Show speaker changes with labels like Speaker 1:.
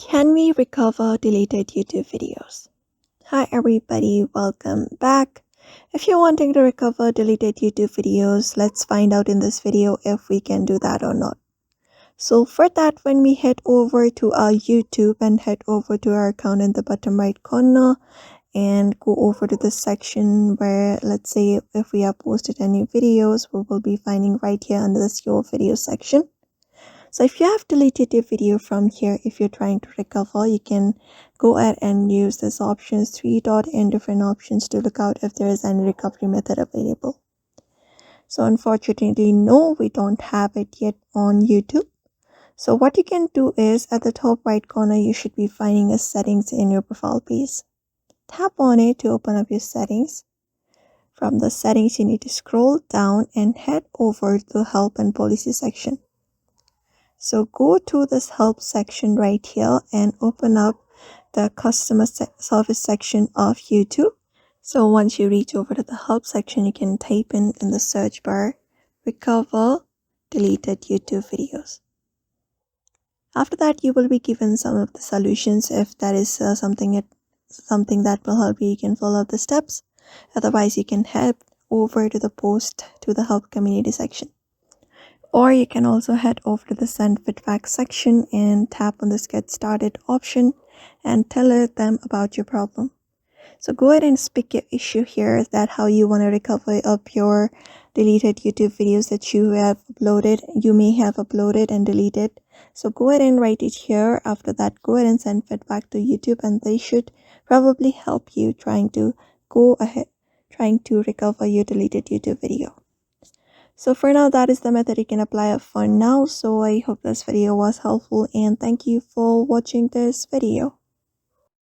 Speaker 1: Can we recover deleted YouTube videos? Hi everybody, welcome back. If you're wanting to recover deleted YouTube videos, let's find out in this video if we can do that or not. So for that, when we head over to our YouTube and head over to our account in the bottom right corner and go over to the section where, let's say, if we have posted any videos, we will be finding right here under the your video section. So if you have deleted your video from here, if you're trying to recover, you can go ahead and use this options 3 dot and different options to look out if there is any recovery method available. So unfortunately, no, we don't have it yet on YouTube. So what you can do is at the top right corner, you should be finding a settings in your profile page. Tap on it to open up your settings. From the settings, you need to scroll down and head over to the help and policy section. So go to this help section right here and open up the customer service section of YouTube. So once you reach over to the help section, you can type in the search bar, recover deleted YouTube videos. After that, you will be given some of the solutions. If that is something that will help you, you can follow the steps. Otherwise, you can head over to the post to the help community section. Or you can also head over to the send feedback section and tap on this get started option and tell them about your problem. So go ahead and speak your issue here, that how you want to recover up your deleted YouTube videos that you may have uploaded and deleted. So go ahead and write it here. After that, go ahead and send feedback to YouTube and they should probably help you trying to recover your deleted YouTube video. So for now, that is the method you can apply for now. So I hope this video was helpful and thank you for watching this video.